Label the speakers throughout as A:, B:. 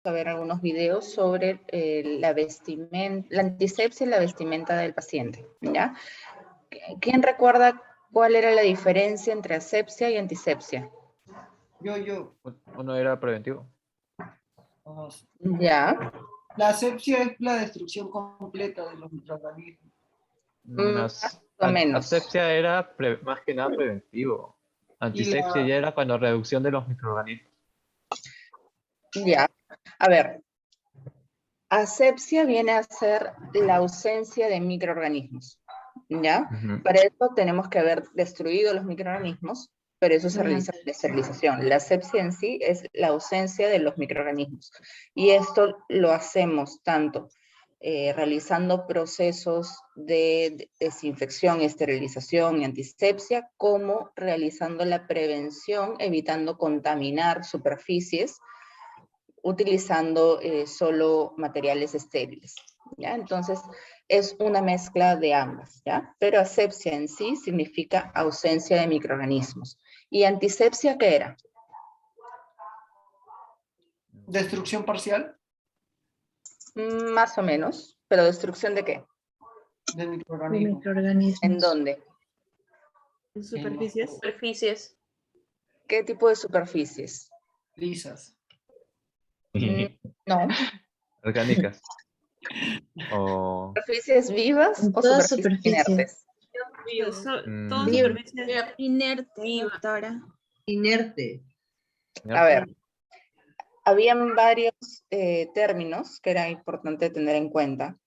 A: a ver algunos videos sobre la vestimenta, la antisepsia y la vestimenta del paciente, ¿ya? ¿Quién recuerda cuál era la diferencia entre asepsia y antisepsia?
B: Yo.
C: Uno era preventivo.
A: Ya.
B: La asepsia es la destrucción completa de los microorganismos.
A: Más o menos.
C: Asepsia era más que nada preventivo. Antisepsia ya era cuando reducción de los microorganismos.
A: Ya. A ver. Asepsia viene a ser la ausencia de microorganismos, ¿ya? Para eso tenemos que haber destruido los microorganismos, pero eso se realiza con esterilización. La asepsia en sí es la ausencia de los microorganismos. Y esto lo hacemos tanto realizando procesos de desinfección, esterilización y antisepsia, como realizando la prevención, evitando contaminar superficies, utilizando solo materiales estériles, ¿ya? Entonces, es una mezcla de ambas, ¿ya? Pero asepsia en sí significa ausencia de microorganismos. ¿Y antisepsia qué era?
B: ¿Destrucción parcial?
A: Más o menos, pero ¿destrucción de qué?
B: De microorganismos.
A: ¿En dónde?
D: En superficies. Superficies.
A: ¿Qué tipo de superficies?
B: Lisas.
A: No.
C: Orgánicas. O...
A: ¿Superficies vivas o superficies inertes?
D: Todas superficies
E: Inerte, doctora.
F: Inerte.
A: A ver, habían varios términos que era importante tener en cuenta.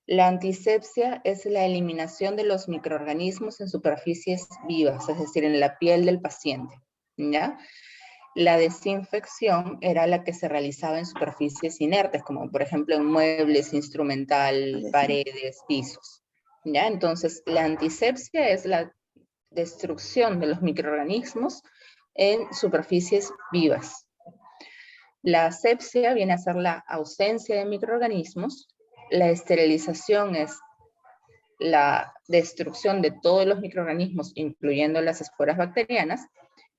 A: La antisepsia es la eliminación de los microorganismos en superficies vivas, es decir, en la piel del paciente, ¿ya? La desinfección era la que se realizaba en superficies inertes, como por ejemplo en muebles, instrumental, paredes, pisos, ¿ya? Entonces, la antisepsia es la destrucción de los microorganismos en superficies vivas. La asepsia viene a ser la ausencia de microorganismos. La esterilización es la destrucción de todos los microorganismos, incluyendo las esporas bacterianas,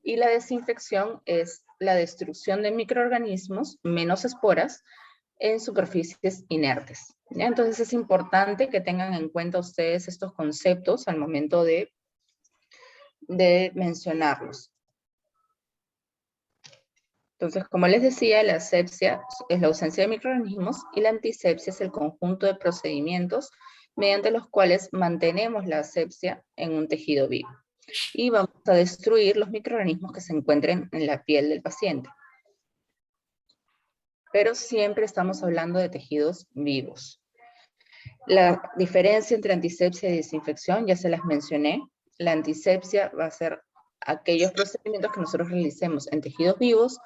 A: y la desinfección es la destrucción de microorganismos, menos esporas, en superficies inertes, ¿ya? Entonces es importante que tengan en cuenta ustedes estos conceptos al momento de mencionarlos. Entonces, como les decía, la asepsia es la ausencia de microorganismos y la antisepsia es el conjunto de procedimientos mediante los cuales mantenemos la asepsia en un tejido vivo. Y vamos a destruir los microorganismos que se encuentren en la piel del paciente. Pero siempre estamos hablando de tejidos vivos. La diferencia entre antisepsia y desinfección ya se las mencioné. La antisepsia va a ser aquellos procedimientos que nosotros realicemos en tejidos vivos,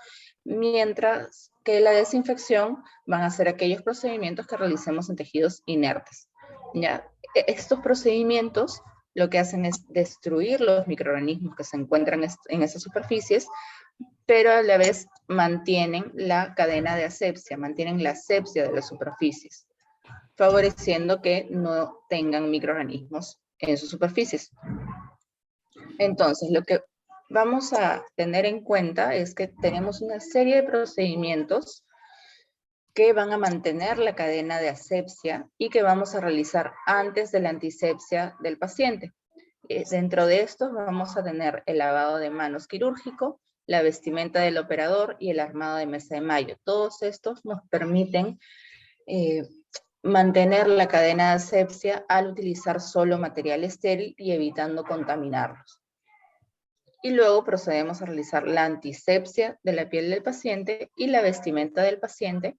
A: mientras que la desinfección van a ser aquellos procedimientos que realicemos en tejidos inertes, ¿ya? Estos procedimientos lo que hacen es destruir los microorganismos que se encuentran en esas superficies, pero a la vez mantienen la cadena de asepsia, mantienen la asepsia de las superficies, favoreciendo que no tengan microorganismos en sus superficies. Entonces, lo que vamos a tener en cuenta es que tenemos una serie de procedimientos que van a mantener la cadena de asepsia y que vamos a realizar antes de la antisepsia del paciente. Dentro de estos vamos a tener el lavado de manos quirúrgico, la vestimenta del operador y el armado de mesa de Mayo. Todos estos nos permiten mantener la cadena de asepsia al utilizar solo material estéril y evitando contaminarlos. Y luego procedemos a realizar la antisepsia de la piel del paciente y la vestimenta del paciente,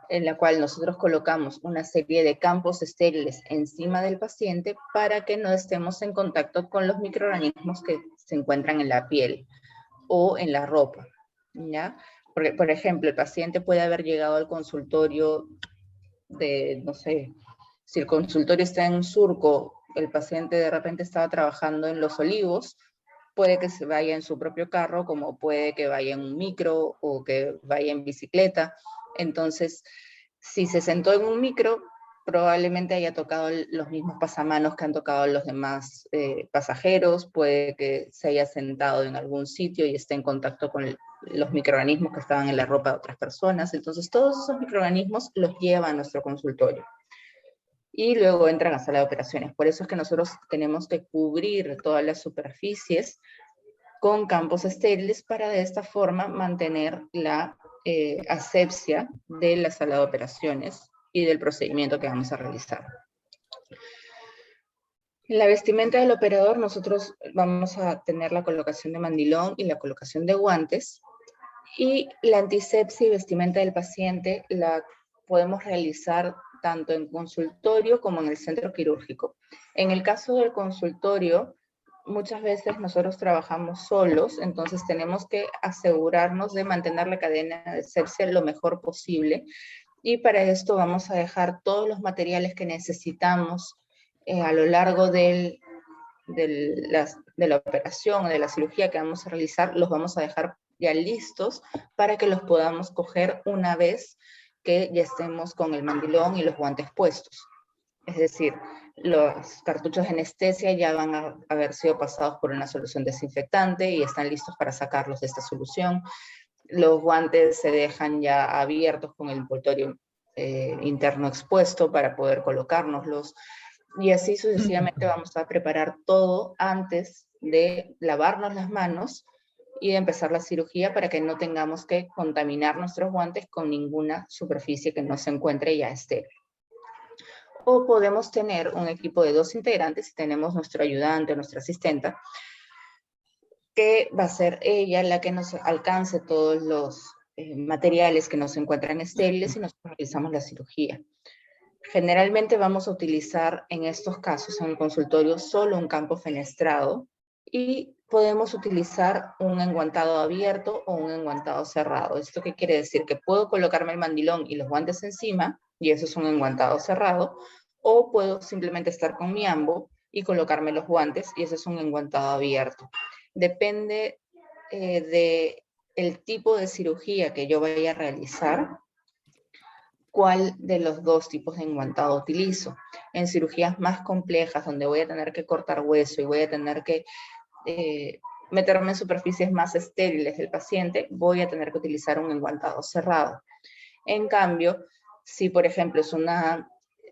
A: en la cual nosotros colocamos una serie de campos estériles encima del paciente para que no estemos en contacto con los microorganismos que se encuentran en la piel o en la ropa, ¿ya? Porque, por ejemplo, el paciente puede haber llegado al consultorio de, no sé, si el consultorio está en Surco, el paciente de repente estaba trabajando en Los Olivos, puede que se vaya en su propio carro, como puede que vaya en un micro o que vaya en bicicleta. Entonces, si se sentó en un micro, probablemente haya tocado los mismos pasamanos que han tocado los demás pasajeros, puede que se haya sentado en algún sitio y esté en contacto con los microorganismos que estaban en la ropa de otras personas. Entonces todos esos microorganismos los lleva a nuestro consultorio. Y luego entran a sala de operaciones. Por eso es que nosotros tenemos que cubrir todas las superficies con campos estériles para de esta forma mantener la asepsia de la sala de operaciones y del procedimiento que vamos a realizar. En la vestimenta del operador nosotros vamos a tener la colocación de mandilón y la colocación de guantes, y la antisepsia y vestimenta del paciente la podemos realizar tanto en consultorio como en el centro quirúrgico. En el caso del consultorio, muchas veces nosotros trabajamos solos, entonces tenemos que asegurarnos de mantener la cadena de asepsia lo mejor posible, y para esto vamos a dejar todos los materiales que necesitamos a lo largo de la operación o de la cirugía que vamos a realizar, los vamos a dejar ya listos para que los podamos coger una vez que ya estemos con el mandilón y los guantes puestos. Es decir, los cartuchos de anestesia ya van a haber sido pasados por una solución desinfectante y están listos para sacarlos de esta solución. Los guantes se dejan ya abiertos con el envoltorio interno expuesto para poder colocárnoslos. Y así sucesivamente vamos a preparar todo antes de lavarnos las manos y de empezar la cirugía para que no tengamos que contaminar nuestros guantes con ninguna superficie que no se encuentre ya estéril. O podemos tener un equipo de 2 integrantes y tenemos nuestro ayudante, nuestra asistenta, que va a ser ella la que nos alcance todos los materiales que no se encuentran estériles y nosotros realizamos la cirugía. Generalmente vamos a utilizar en estos casos en el consultorio solo un campo fenestrado y podemos utilizar un enguantado abierto o un enguantado cerrado. ¿Esto qué quiere decir? Que puedo colocarme el mandilón y los guantes encima y eso es un enguantado cerrado, o puedo simplemente estar con mi ambo y colocarme los guantes y eso es un enguantado abierto. Depende del tipo de cirugía que yo vaya a realizar, cuál de los dos tipos de enguantado utilizo. En cirugías más complejas, donde voy a tener que cortar hueso y voy a tener que meterme en superficies más estériles del paciente, voy a tener que utilizar un enguantado cerrado. En cambio, si por ejemplo es una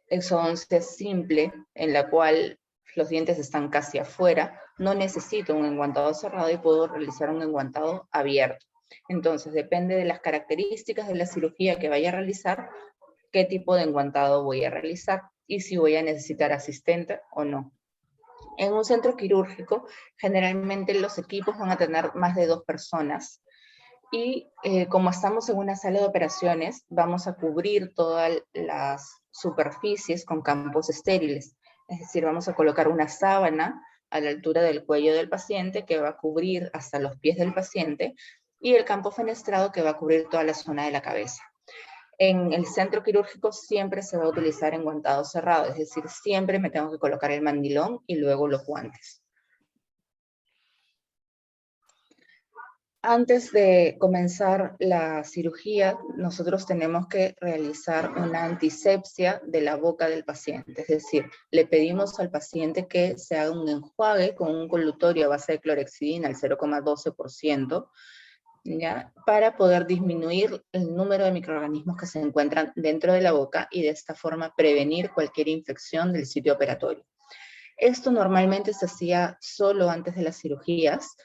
A: exodoncia simple, en la cual los dientes están casi afuera, no necesito un enguantado cerrado y puedo realizar un enguantado abierto. Entonces, depende de las características de la cirugía que vaya a realizar, qué tipo de enguantado voy a realizar y si voy a necesitar asistente o no. En un centro quirúrgico, generalmente los equipos van a tener más de 2 personas y como estamos en una sala de operaciones, vamos a cubrir todas las superficies con campos estériles. Es decir, vamos a colocar una sábana a la altura del cuello del paciente que va a cubrir hasta los pies del paciente y el campo fenestrado que va a cubrir toda la zona de la cabeza. En el centro quirúrgico siempre se va a utilizar enguantado cerrado, es decir, siempre me tengo que colocar el mandilón y luego los guantes. Antes de comenzar la cirugía, nosotros tenemos que realizar una antisepsia de la boca del paciente, es decir, le pedimos al paciente que se haga un enjuague con un colutorio a base de clorexidina al 0,12%, ¿ya? Para poder disminuir el número de microorganismos que se encuentran dentro de la boca y de esta forma prevenir cualquier infección del sitio operatorio. Esto normalmente se hacía solo antes de las cirugías.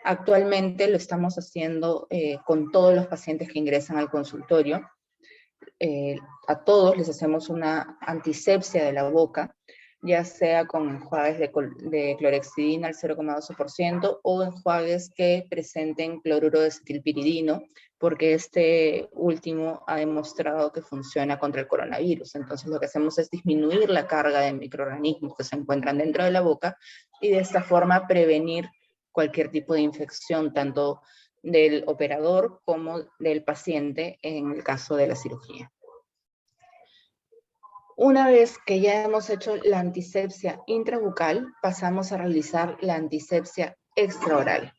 A: Actualmente lo estamos haciendo con todos los pacientes que ingresan al consultorio. A todos les hacemos una antisepsia de la boca, ya sea con enjuagues de clorexidina al 0,12% o enjuagues que presenten cloruro de acetilpiridino, porque este último ha demostrado que funciona contra el coronavirus. Entonces lo que hacemos es disminuir la carga de microorganismos que se encuentran dentro de la boca y de esta forma prevenir cualquier tipo de infección, tanto del operador como del paciente en el caso de la cirugía. Una vez que ya hemos hecho la antisepsia intrabucal, pasamos a realizar la antisepsia extraoral.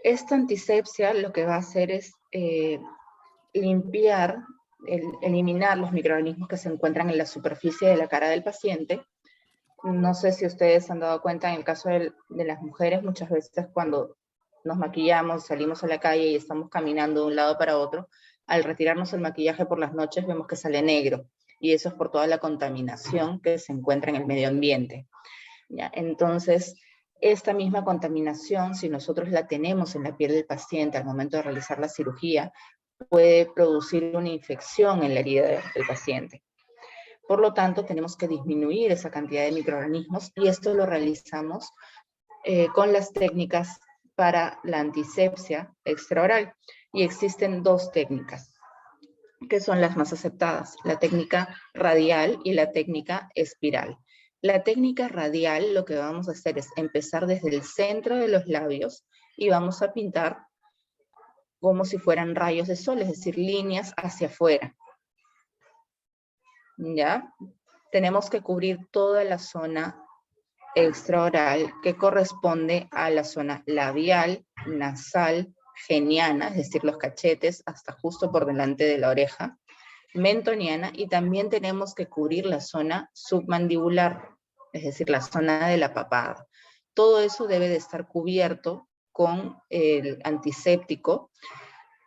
A: Esta antisepsia lo que va a hacer es limpiar eliminar los microorganismos que se encuentran en la superficie de la cara del paciente. No sé si ustedes se han dado cuenta, en el caso de las mujeres, muchas veces cuando nos maquillamos, salimos a la calle y estamos caminando de un lado para otro, al retirarnos el maquillaje por las noches vemos que sale negro, y eso es por toda la contaminación que se encuentra en el medio ambiente. ¿Ya? Entonces, esta misma contaminación, si nosotros la tenemos en la piel del paciente al momento de realizar la cirugía, puede producir una infección en la herida del paciente. Por lo tanto, tenemos que disminuir esa cantidad de microorganismos, y esto lo realizamos con las técnicas para la antisepsia extraoral. Y existen dos técnicas que son las más aceptadas: la técnica radial y la técnica espiral. La técnica radial, lo que vamos a hacer es empezar desde el centro de los labios y vamos a pintar como si fueran rayos de sol, es decir, líneas hacia afuera. ¿Ya? Tenemos que cubrir toda la zona extraoral que corresponde a la zona labial, nasal, geniana, es decir, los cachetes hasta justo por delante de la oreja, mentoniana, y también tenemos que cubrir la zona submandibular, es decir, la zona de la papada. Todo eso debe de estar cubierto con el antiséptico.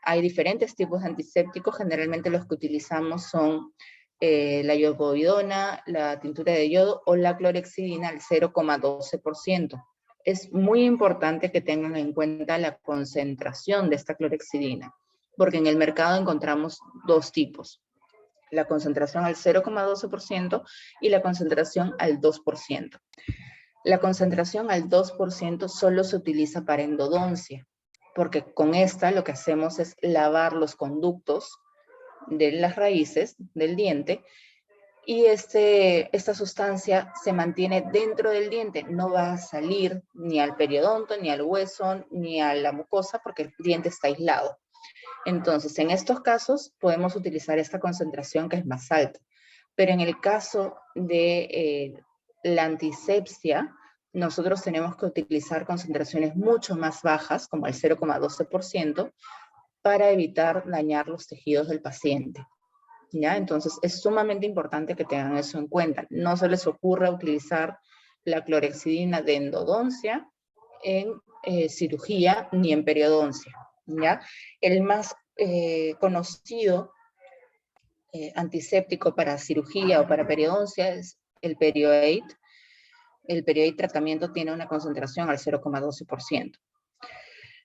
A: Hay diferentes tipos de antisépticos, generalmente los que utilizamos son la iodopovidona, la tintura de yodo o la clorhexidina al 0,12%. Es muy importante que tengan en cuenta la concentración de esta clorhexidina, porque en el mercado encontramos dos tipos: la concentración al 0,12% y la concentración al 2%. La concentración al 2% solo se utiliza para endodoncia, porque con esta lo que hacemos es lavar los conductos de las raíces del diente, y esta sustancia se mantiene dentro del diente, no va a salir ni al periodonto, ni al hueso, ni a la mucosa, porque el diente está aislado. Entonces, en estos casos podemos utilizar esta concentración que es más alta, pero en el caso de la antisepsia, nosotros tenemos que utilizar concentraciones mucho más bajas, como el 0,12%, para evitar dañar los tejidos del paciente. ¿Ya? Entonces, es sumamente importante que tengan eso en cuenta. No se les ocurra utilizar la clorhexidina de endodoncia en cirugía ni en periodoncia. ¿Ya? El más conocido antiséptico para cirugía o para periodoncia es el Perioate. El Perioate tratamiento tiene una concentración al 0,12%.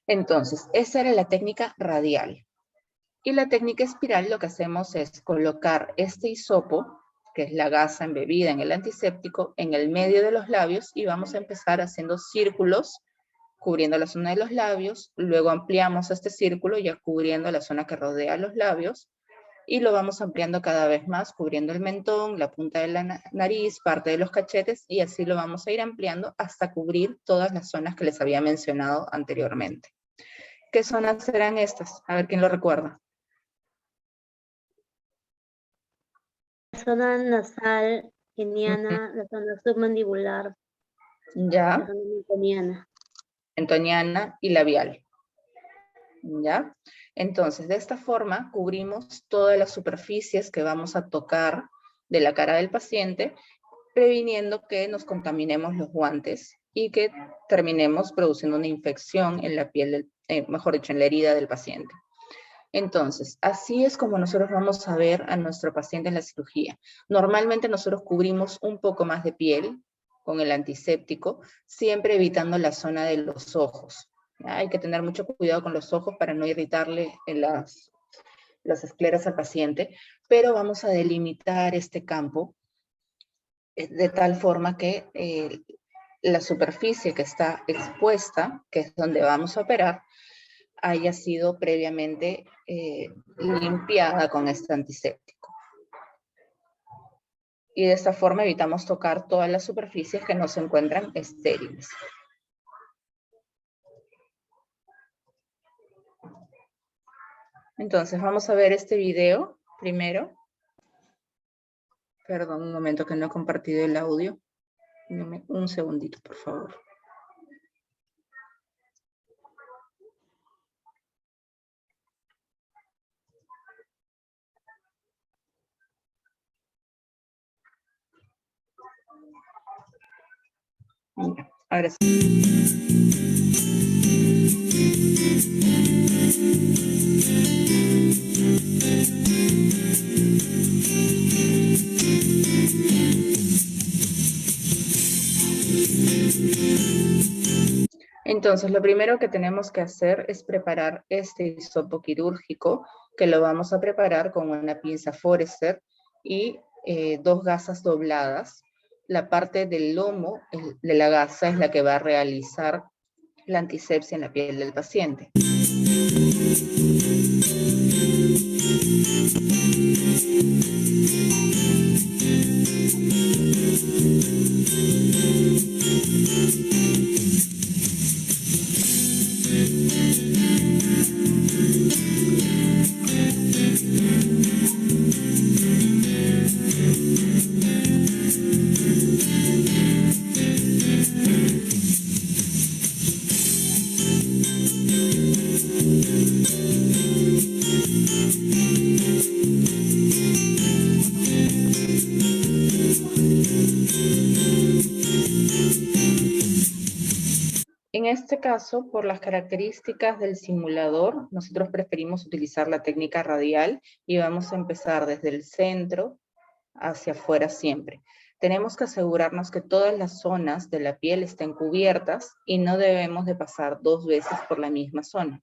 A: Entonces, esa era la técnica radial. Y la técnica espiral, lo que hacemos es colocar este hisopo, que es la gasa embebida en el antiséptico, en el medio de los labios, y vamos a empezar haciendo círculos cubriendo la zona de los labios. Luego ampliamos este círculo ya cubriendo la zona que rodea los labios, y lo vamos ampliando cada vez más, cubriendo el mentón, la punta de la nariz, parte de los cachetes, y así lo vamos a ir ampliando hasta cubrir todas las zonas que les había mencionado anteriormente. ¿Qué zonas serán estas? A ver quién lo recuerda.
F: La zona nasal, geniana, la zona submandibular,
A: Ya.
F: la zona mentoniana.
A: Mentoniana y labial. ¿Ya? Entonces, de esta forma cubrimos todas las superficies que vamos a tocar de la cara del paciente, previniendo que nos contaminemos los guantes y que terminemos produciendo una infección en la piel, mejor dicho, en la herida del paciente. Entonces, así es como nosotros vamos a ver a nuestro paciente en la cirugía. Normalmente nosotros cubrimos un poco más de piel con el antiséptico, siempre evitando la zona de los ojos. ¿Ya? Hay que tener mucho cuidado con los ojos para no irritarle las escleras al paciente, pero vamos a delimitar este campo de tal forma que la superficie que está expuesta, que es donde vamos a operar, haya sido previamente limpiada con este antiséptico. Y de esta forma evitamos tocar todas las superficies que no se encuentran estériles. Entonces vamos a ver este video primero. Perdón, un momento que no he compartido el audio. Dame un segundito, por favor. Ya, ahora sí. Entonces, lo primero que tenemos que hacer es preparar este hisopo quirúrgico, que lo vamos a preparar con una pinza Forester y 2 gasas dobladas. La parte del lomo de la gasa es la que va a realizar la antisepsia en la piel del paciente. En este caso, por las características del simulador, nosotros preferimos utilizar la técnica radial y vamos a empezar desde el centro hacia afuera siempre. Tenemos que asegurarnos que todas las zonas de la piel estén cubiertas y no debemos de pasar 2 veces por la misma zona.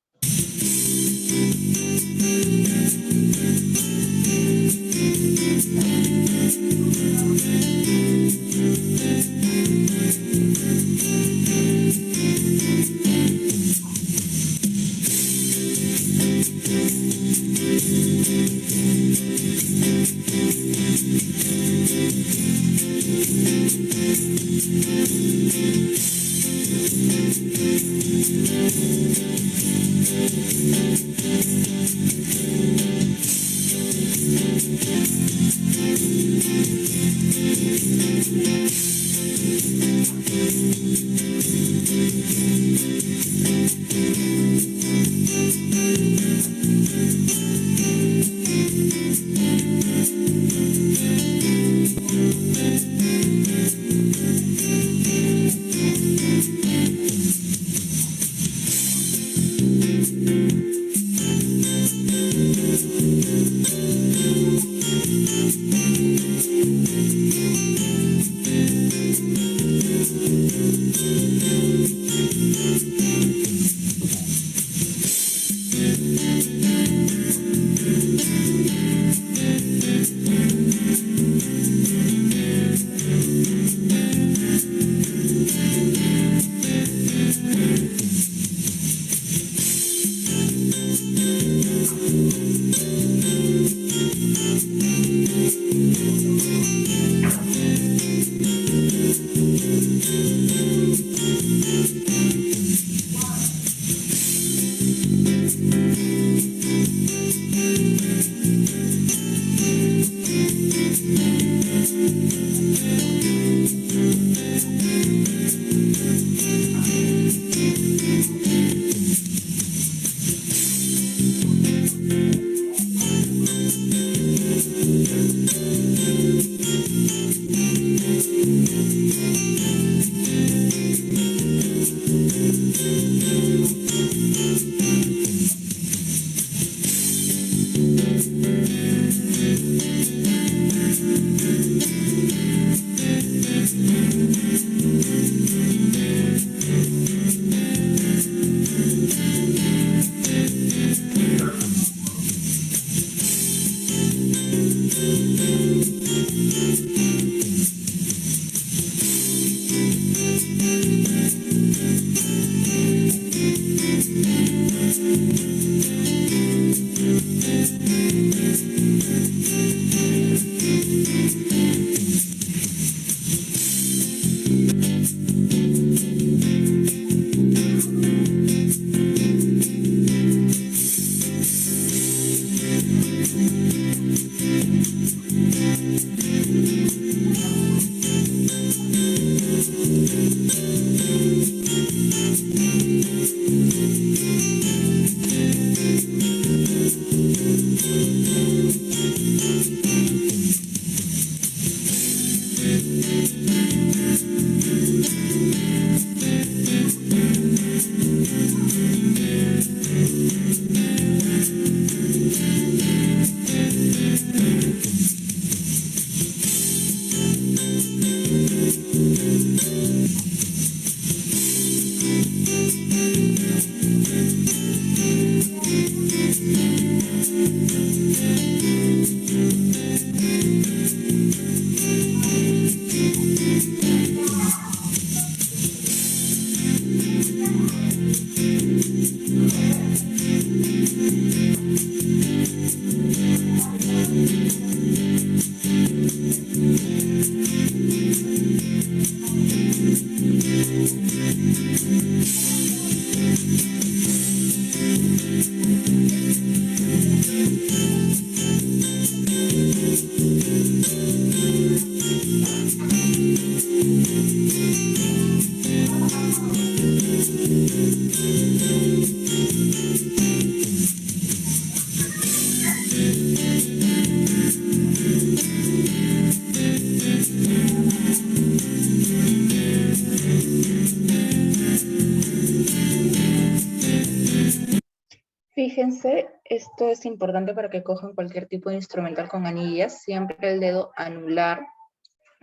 A: Fíjense, esto es importante para que cojan cualquier tipo de instrumental con anillas. Siempre el dedo anular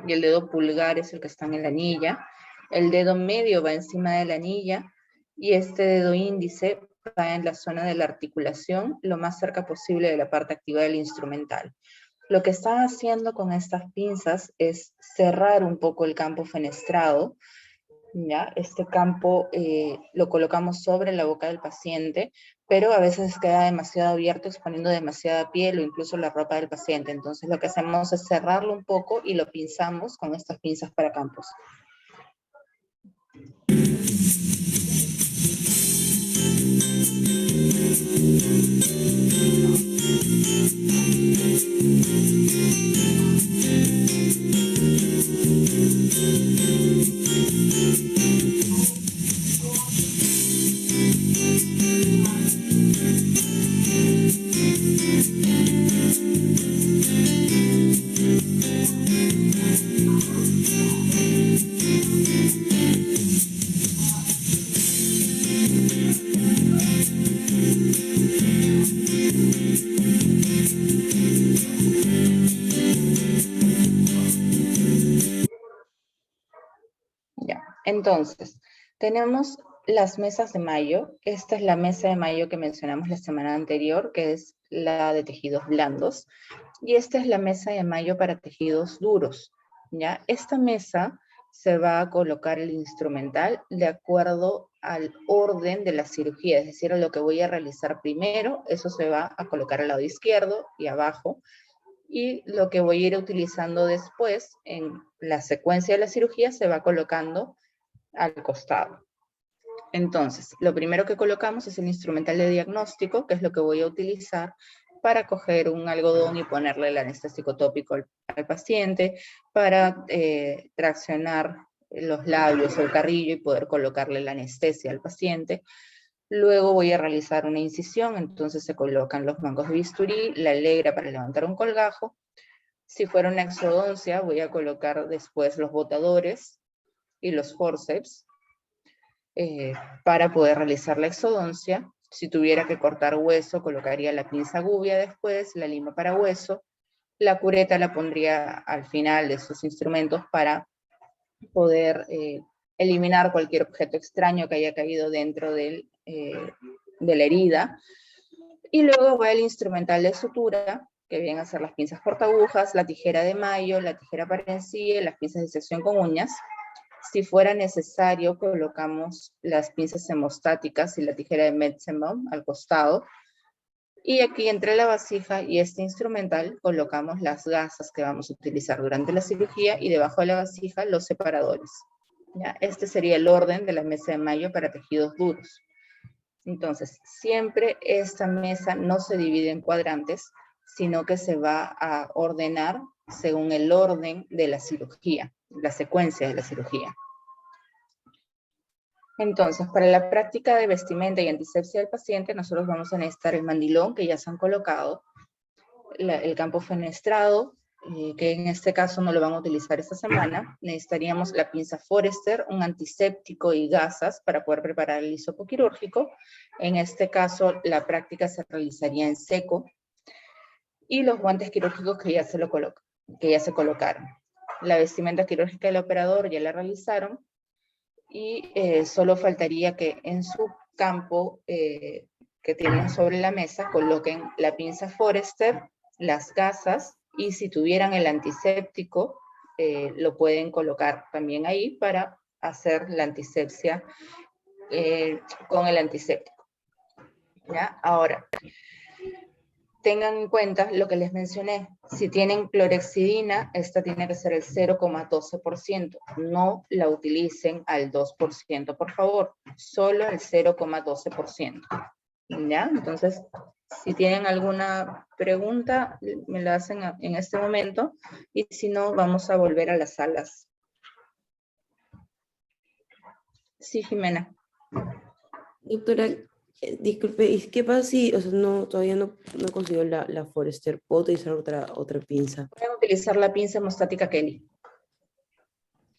A: y el dedo pulgar es el que está en la anilla. El dedo medio va encima de la anilla y este dedo índice va en la zona de la articulación, lo más cerca posible de la parte activa del instrumental. Lo que están haciendo con estas pinzas es cerrar un poco el campo fenestrado. ¿Ya? Este campo lo colocamos sobre la boca del paciente, pero a veces queda demasiado abierto, exponiendo demasiada piel o incluso la ropa del paciente. Entonces lo que hacemos es cerrarlo un poco y lo pinzamos con estas pinzas para campos. Ya, entonces, tenemos las mesas de mayo. Esta es la mesa de mayo que mencionamos la semana anterior, que es la de tejidos blandos. Y esta es la mesa de mayo para tejidos duros. ¿Ya? Esta mesa se va a colocar el instrumental de acuerdo al orden de la cirugía, es decir, a lo que voy a realizar primero, eso se va a colocar al lado izquierdo y abajo. Y lo que voy a ir utilizando después en la secuencia de la cirugía se va colocando al costado. Entonces, lo primero que colocamos es el instrumental de diagnóstico, que es lo que voy a utilizar para coger un algodón y ponerle el anestésico tópico al paciente, para traccionar los labios o el carrillo y poder colocarle la anestesia al paciente. Luego voy a realizar una incisión, entonces se colocan los mangos de bisturí, la alegra para levantar un colgajo. Si fuera una exodoncia, voy a colocar después los botadores y los forceps para poder realizar la exodoncia. Si tuviera que cortar hueso, colocaría la pinza gubia después, la lima para hueso. La cureta la pondría al final de sus instrumentos para poder eliminar cualquier objeto extraño que haya caído dentro de la herida. Y luego va el instrumental de sutura, que vienen a ser las pinzas portagujas, la tijera de mayo, la tijera para encía, las pinzas de sección con uñas. Si fuera necesario, colocamos las pinzas hemostáticas y la tijera de Metzenbaum al costado. Y aquí entre la vasija y este instrumental colocamos las gasas que vamos a utilizar durante la cirugía y debajo de la vasija los separadores. ¿Ya? Este sería el orden de la mesa de mayo para tejidos duros. Entonces, siempre esta mesa no se divide en cuadrantes, sino que se va a ordenar según el orden de la cirugía, la secuencia de la cirugía. Entonces, para la práctica de vestimenta y antisepsia del paciente, nosotros vamos a necesitar el mandilón que ya se han colocado, el campo fenestrado, que en este caso no lo van a utilizar esta semana. Necesitaríamos la pinza Forester, un antiséptico y gasas para poder preparar el hisopo quirúrgico. En este caso, la práctica se realizaría en seco. Y los guantes quirúrgicos que ya se colocaron. La vestimenta quirúrgica del operador ya la realizaron. Y solo faltaría que en su campo que tienen sobre la mesa coloquen la pinza Forester, las gasas, y si tuvieran el antiséptico, lo pueden colocar también ahí para hacer la antisepsia con el antiséptico. ¿Ya? Ahora, tengan en cuenta lo que les mencioné. Si tienen clorexidina, esta tiene que ser el 0,12%. No la utilicen al 2%, por favor. Solo el 0,12%. ¿Ya? Entonces, si tienen alguna pregunta, me la hacen en este momento. Y si no, vamos a volver a las salas. Sí, Jimena.
G: Doctora, disculpe, ¿y qué pasa si, o sea, todavía no consiguió la Forester? ¿Puedo utilizar otra pinza?
A: Pueden utilizar la pinza hemostática Kelly.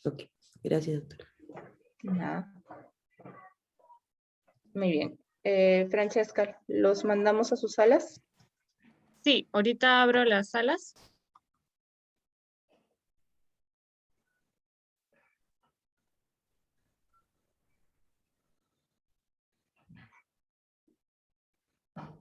G: Ok, gracias, doctora.
A: Nada. Muy bien. Francesca, ¿los mandamos a sus salas?
H: Sí, ahorita abro las salas.